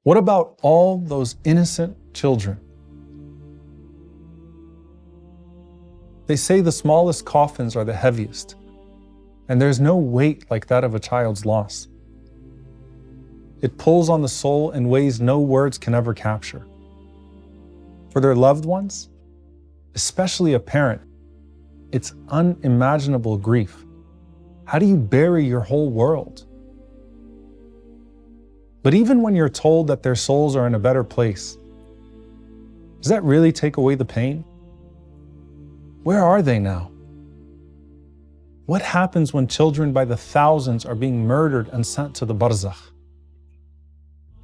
What about all those innocent children? They say the smallest coffins are the heaviest, and there's no weight like that of a child's loss. It pulls on the soul in ways no words can ever capture. For their loved ones, especially a parent, it's unimaginable grief. How do you bury your whole world? But even when you're told that their souls are in a better place, does that really take away the pain? Where are they now? What happens when children by the thousands are being murdered and sent to the Barzakh?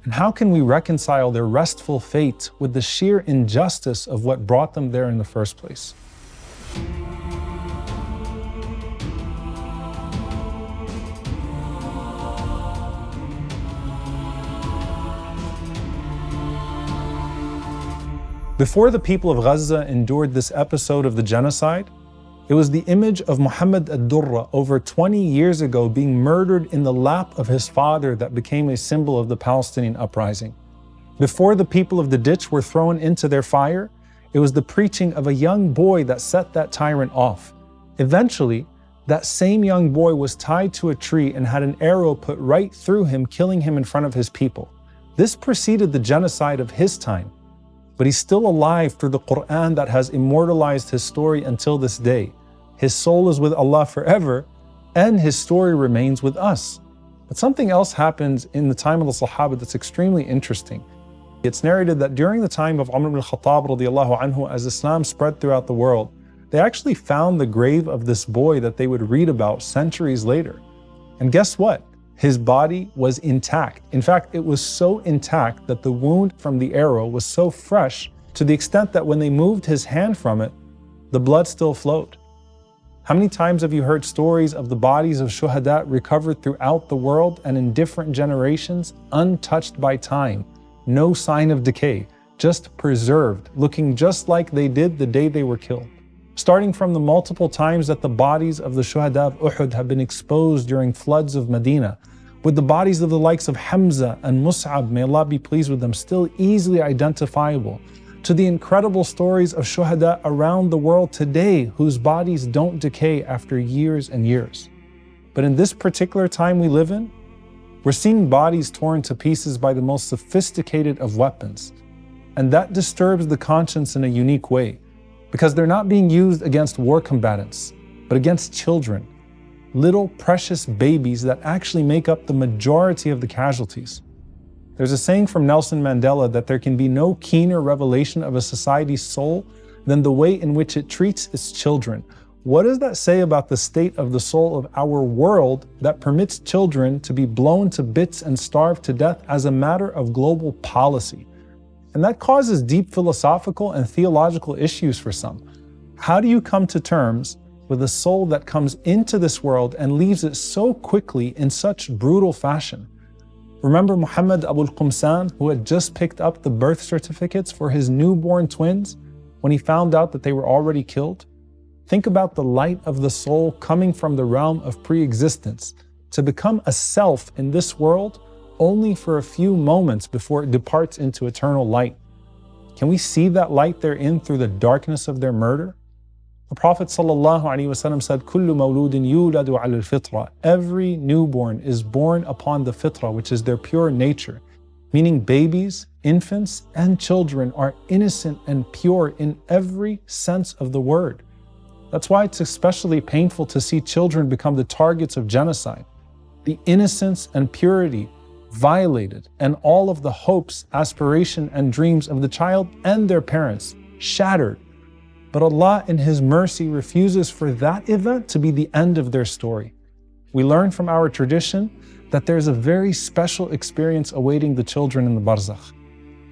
And how can we reconcile their restful fate with the sheer injustice of what brought them there in the first place? Before the people of Gaza endured this episode of the genocide, it was the image of Muhammad ad-Durra over 20 years ago being murdered in the lap of his father that became a symbol of the Palestinian uprising. Before the people of the ditch were thrown into their fire, it was the preaching of a young boy that set that tyrant off. Eventually, that same young boy was tied to a tree and had an arrow put right through him, killing him in front of his people. This preceded the genocide of his time. But he's still alive through the Quran that has immortalized his story until this day. His soul is with Allah forever, and his story remains with us. But something else happened in the time of the Sahaba that's extremely interesting. It's narrated that during the time of Umar ibn al-Khattab radiallahu anhu, as Islam spread throughout the world, they actually found the grave of this boy that they would read about centuries later. And guess what? His body was intact. In fact, it was so intact that the wound from the arrow was so fresh to the extent that when they moved his hand from it, the blood still flowed. How many times have you heard stories of the bodies of shuhada recovered throughout the world and in different generations, untouched by time, no sign of decay, just preserved, looking just like they did the day they were killed? Starting from the multiple times that the bodies of the shuhada of Uhud have been exposed during floods of Medina, with the bodies of the likes of Hamza and Mus'ab, may Allah be pleased with them, still easily identifiable, to the incredible stories of shuhada around the world today whose bodies don't decay after years and years. But in this particular time we live in, we're seeing bodies torn to pieces by the most sophisticated of weapons. And that disturbs the conscience in a unique way, because they're not being used against war combatants, but against children, little precious babies that actually make up the majority of the casualties. There's a saying from Nelson Mandela that there can be no keener revelation of a society's soul than the way in which it treats its children. What does that say about the state of the soul of our world that permits children to be blown to bits and starved to death as a matter of global policy? And that causes deep philosophical and theological issues for some. How do you come to terms with a soul that comes into this world and leaves it so quickly in such brutal fashion? Remember Muhammad Abul Qumsan, who had just picked up the birth certificates for his newborn twins when he found out that they were already killed? Think about the light of the soul coming from the realm of pre-existence to become a self in this world only for a few moments before it departs into eternal light. Can we see that light therein through the darkness of their murder? The Prophet ﷺ said, "Kullu mawludin yuladu ala al-fitra." Every newborn is born upon the fitra, which is their pure nature, meaning babies, infants, and children are innocent and pure in every sense of the word. That's why it's especially painful to see children become the targets of genocide. The innocence and purity violated, and all of the hopes, aspiration, and dreams of the child and their parents shattered. But Allah in His mercy refuses for that event to be the end of their story. We learn from our tradition that there's a very special experience awaiting the children in the Barzakh.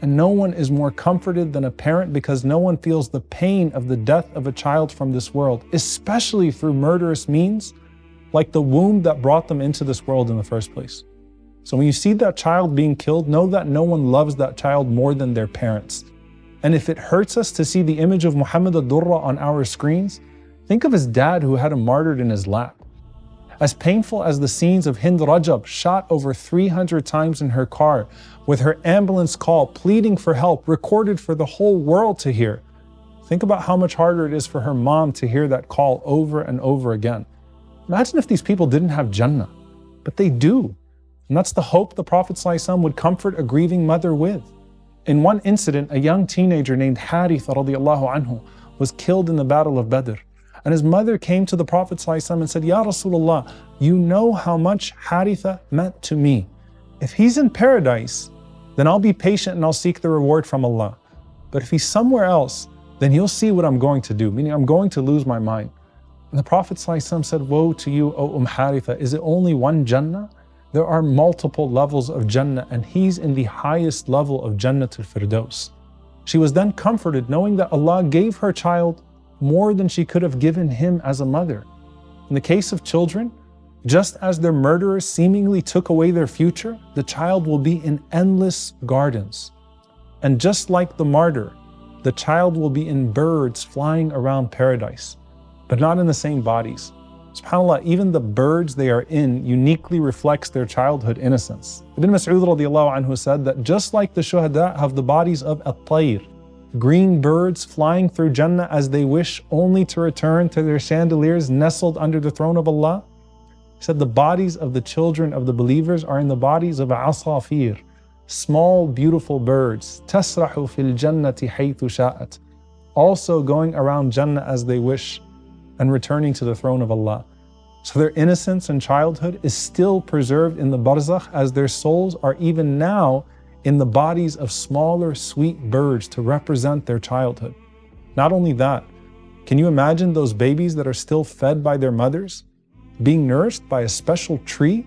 And no one is more comforted than a parent, because no one feels the pain of the death of a child from this world, especially through murderous means, like the womb that brought them into this world in the first place. So when you see that child being killed, know that no one loves that child more than their parents. And if it hurts us to see the image of Muhammad ad-Durra on our screens, think of his dad who had him martyred in his lap. As painful as the scenes of Hind Rajab shot over 300 times in her car, with her ambulance call pleading for help recorded for the whole world to hear. Think about how much harder it is for her mom to hear that call over and over again. Imagine if these people didn't have Jannah, but they do. And that's the hope the Prophet ﷺ would comfort a grieving mother with. In one incident, a young teenager named Haritha radiallahu anhu was killed in the Battle of Badr. And his mother came to the Prophet ﷺ and said, Ya Rasulullah, you know how much Haritha meant to me. If he's in paradise, then I'll be patient and I'll seek the reward from Allah. But if he's somewhere else, then you'll see what I'm going to do, meaning I'm going to lose my mind. And the Prophet ﷺ said, woe to you, O Haritha, is it only one Jannah? There are multiple levels of Jannah, and he's in the highest level of Jannatul Firdaus. She was then comforted knowing that Allah gave her child more than she could have given him as a mother. In the case of children, just as their murderers seemingly took away their future, the child will be in endless gardens. And just like the martyr, the child will be in birds flying around paradise, but not in the same bodies. SubhanAllah, even the birds they are in uniquely reflects their childhood innocence. Ibn Mas'ud radiallahu anhu said that just like the shuhada have the bodies of at-tayr, green birds flying through Jannah as they wish only to return to their chandeliers nestled under the throne of Allah, he said the bodies of the children of the believers are in the bodies of asafir, small beautiful birds, tasrahu fil jannati haythu sha'at, also going around Jannah as they wish and returning to the throne of Allah. So their innocence and childhood is still preserved in the Barzakh, as their souls are even now in the bodies of smaller sweet birds to represent their childhood. Not only that, can you imagine those babies that are still fed by their mothers, being nourished by a special tree?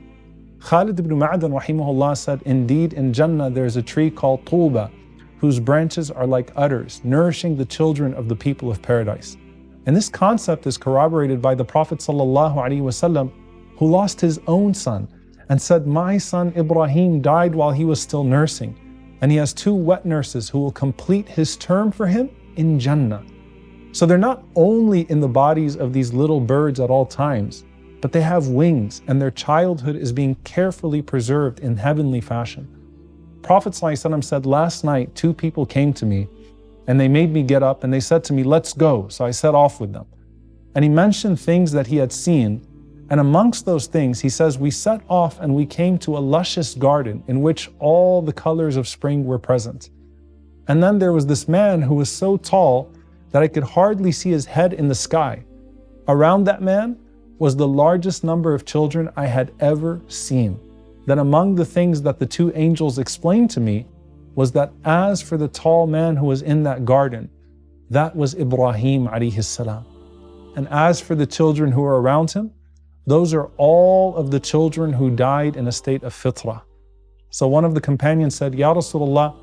Khalid ibn Ma'dan rahimahullah said, indeed in Jannah there's a tree called Tuba, whose branches are like udders, nourishing the children of the people of paradise. And this concept is corroborated by the Prophet ﷺ, who lost his own son and said, my son Ibrahim died while he was still nursing, and he has 2 wet nurses who will complete his term for him in Jannah. So they're not only in the bodies of these little birds at all times, but they have wings, and their childhood is being carefully preserved in heavenly fashion. Prophet ﷺ said, last night 2 people came to me, and they made me get up and they said to me, let's go. So I set off with them. And he mentioned things that he had seen. And amongst those things, he says, we set off and we came to a luscious garden in which all the colors of spring were present. And then there was this man who was so tall that I could hardly see his head in the sky. Around that man was the largest number of children I had ever seen. Then among the things that the 2 angels explained to me was that as for the tall man who was in that garden, that was Ibrahim alayhi salam. And as for the children who are around him, those are all of the children who died in a state of fitrah. So one of the companions said, Ya Rasulullah,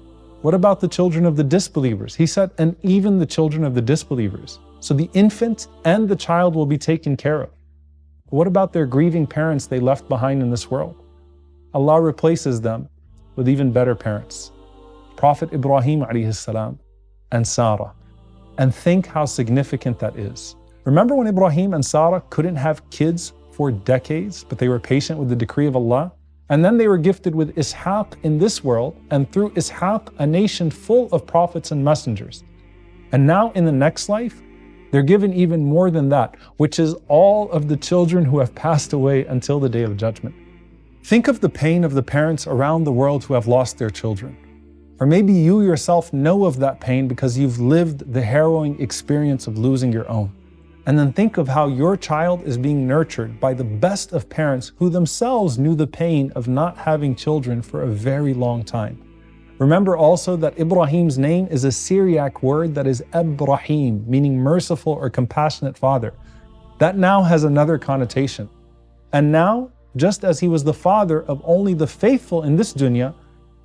what about the children of the disbelievers? He said, and even the children of the disbelievers. So the infant and the child will be taken care of. What about their grieving parents they left behind in this world? Allah replaces them with even better parents. Prophet Ibrahim alayhi salam and Sarah. And think how significant that is. Remember when Ibrahim and Sarah couldn't have kids for decades, but they were patient with the decree of Allah? And then they were gifted with Ishaq in this world, and through Ishaq, a nation full of prophets and messengers. And now in the next life, they're given even more than that, which is all of the children who have passed away until the Day of Judgment. Think of the pain of the parents around the world who have lost their children. Or maybe you yourself know of that pain because you've lived the harrowing experience of losing your own. And then think of how your child is being nurtured by the best of parents who themselves knew the pain of not having children for a very long time. Remember also that Ibrahim's name is a Syriac word that is Ibrahim, meaning merciful or compassionate father. That now has another connotation. And now, just as he was the father of only the faithful in this dunya,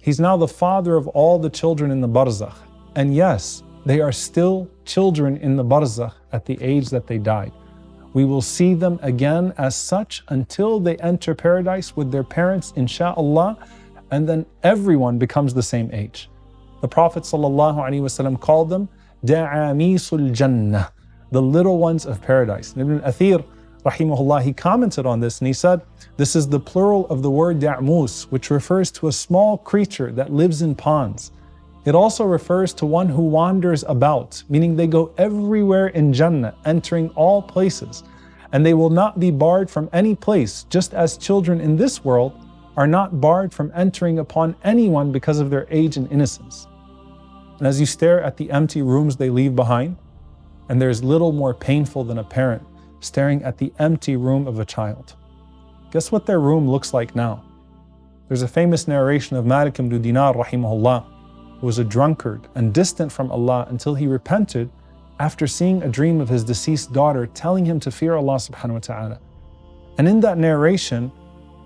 he's now the father of all the children in the Barzakh. And yes, they are still children in the Barzakh at the age that they died. We will see them again as such until they enter paradise with their parents, insha'Allah, and then everyone becomes the same age. The Prophet ﷺ called them Da'amisul Jannah, the little ones of paradise. And Ibn Athir rahimahullah, he commented on this and he said, this is the plural of the word da'mus, which refers to a small creature that lives in ponds. It also refers to one who wanders about, meaning they go everywhere in Jannah, entering all places, and they will not be barred from any place, just as children in this world are not barred from entering upon anyone because of their age and innocence. And as you stare at the empty rooms they leave behind, and there's little more painful than a parent staring at the empty room of a child. Guess what their room looks like now? There's a famous narration of Malik ibn Dinar rahimahullah, who was a drunkard and distant from Allah until he repented after seeing a dream of his deceased daughter telling him to fear Allah subhanahu wa ta'ala. And in that narration,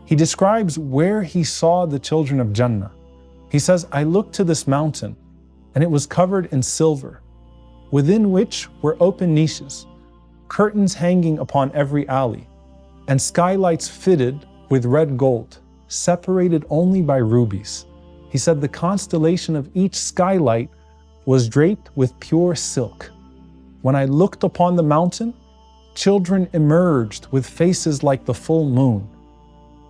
he describes where he saw the children of Jannah. He says, I looked to this mountain and it was covered in silver, within which were open niches, curtains hanging upon every alley, and skylights fitted with red gold, separated only by rubies. He said the constellation of each skylight was draped with pure silk. When I looked upon the mountain, children emerged with faces like the full moon.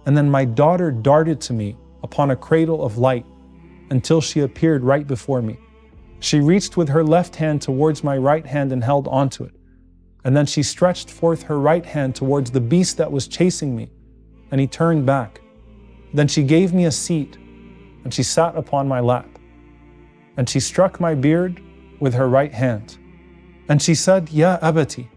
And then my daughter darted to me upon a cradle of light until she appeared right before me. She reached with her left hand towards my right hand and held onto it. And then she stretched forth her right hand towards the beast that was chasing me, and he turned back. Then she gave me a seat, and she sat upon my lap. And she struck my beard with her right hand. And she said, Ya abati,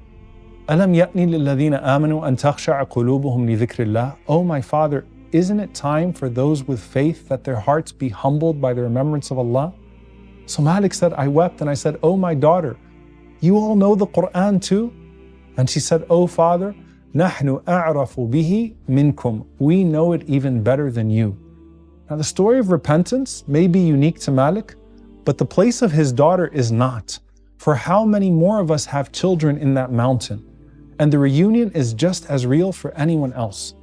alam ya'ni lilladhina amanu an takhsha'a qulubuhum li dhikrillah. Oh my father, isn't it time for those with faith that their hearts be humbled by the remembrance of Allah? So Malik said, I wept and I said, oh my daughter, you all know the Quran too? And she said, oh father, nahnu a'rafu bihi minkum. We know it even better than you. Now the story of repentance may be unique to Malik, but the place of his daughter is not. For how many more of us have children in that mountain? And the reunion is just as real for anyone else.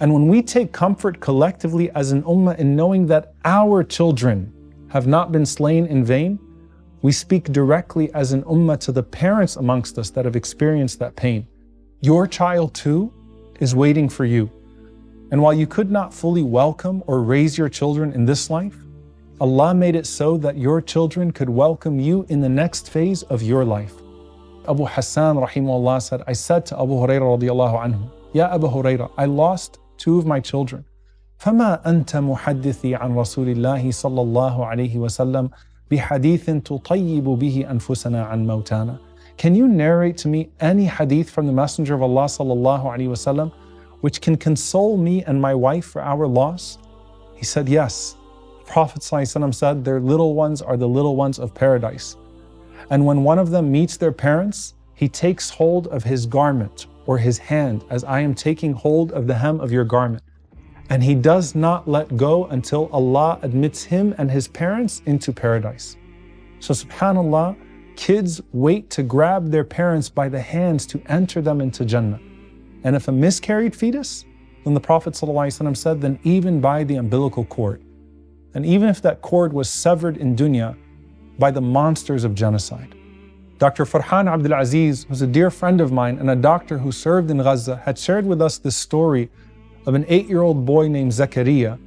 And when we take comfort collectively as an ummah in knowing that our children have not been slain in vain, we speak directly as an ummah to the parents amongst us that have experienced that pain. Your child too is waiting for you. And while you could not fully welcome or raise your children in this life, Allah made it so that your children could welcome you in the next phase of your life. Abu Hassan rahimahullah said, I said to Abu Hurairah radiallahu anhu, Ya Abu Hurairah, I lost two of my children. فما أنت محدثي عن رسول الله صلى الله عليه وسلم بحديث تطيب به أنفسنا عن موتانا. Can you narrate to me any hadith from the Messenger of Allah صلى الله عليه وسلم which can console me and my wife for our loss? He said, yes. The Prophet ﷺ said, their little ones are the little ones of paradise. And when one of them meets their parents, he takes hold of his garment or his hand as I am taking hold of the hem of your garment. And he does not let go until Allah admits him and his parents into paradise. So subhanAllah, kids wait to grab their parents by the hands to enter them into Jannah. And if a miscarried fetus, then the Prophet ﷺ said, then even by the umbilical cord. And even if that cord was severed in dunya by the monsters of genocide. Dr. Farhan Abdul Aziz, who's a dear friend of mine and a doctor who served in Gaza, had shared with us this story of an 8-year-old boy named Zakaria,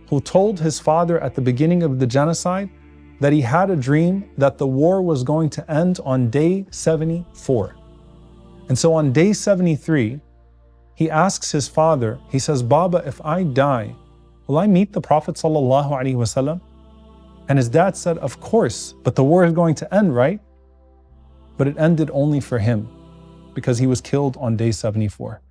who told his father at the beginning of the genocide that he had a dream that the war was going to end on day 74. And so on day 73, he asks his father, he says, Baba, if I die, will I meet the Prophet ﷺ? And his dad said, of course, but the war is going to end, right? But it ended only for him because he was killed on day 74.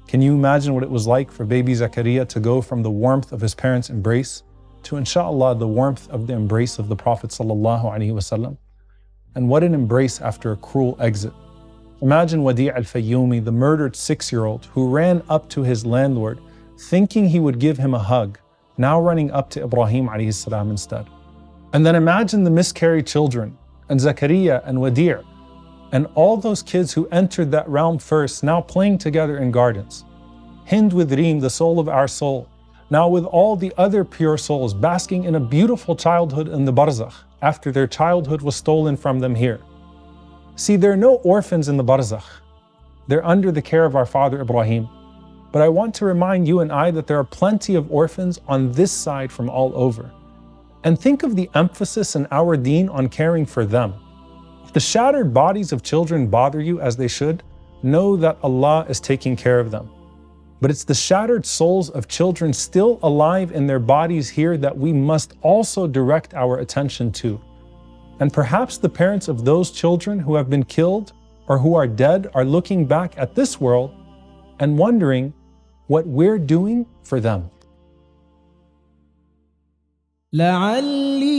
Can you imagine what it was like for baby Zakaria to go from the warmth of his parents' embrace to, inshallah, the warmth of the embrace of the Prophet ﷺ? And what an embrace after a cruel exit. Imagine Wadea al-Fayyumi, the murdered 6-year-old who ran up to his landlord thinking he would give him a hug, now running up to Ibrahim alayhi salam instead. And then imagine the miscarried children and Zakaria and Wadea and all those kids who entered that realm first, now playing together in gardens. Hind with Reem, the soul of our soul, now with all the other pure souls basking in a beautiful childhood in the Barzakh after their childhood was stolen from them here. See, there are no orphans in the Barzakh. they're under the care of our father Ibrahim. But I want to remind you and I that there are plenty of orphans on this side from all over. And think of the emphasis in our deen on caring for them. If the shattered bodies of children bother you as they should, know that Allah is taking care of them. But it's the shattered souls of children still alive in their bodies here that we must also direct our attention to. And perhaps the parents of those children who have been killed or who are dead are looking back at this world and wondering what we're doing for them. لعلي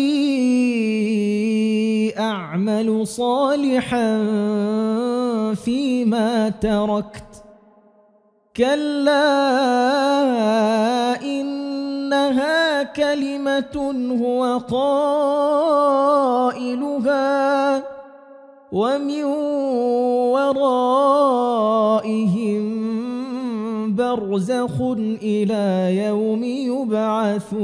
أعمل صالحا فيما تركت كلا إنها كلمة هو قائلها ومن ورائهم برزخ إلى يوم يبعثون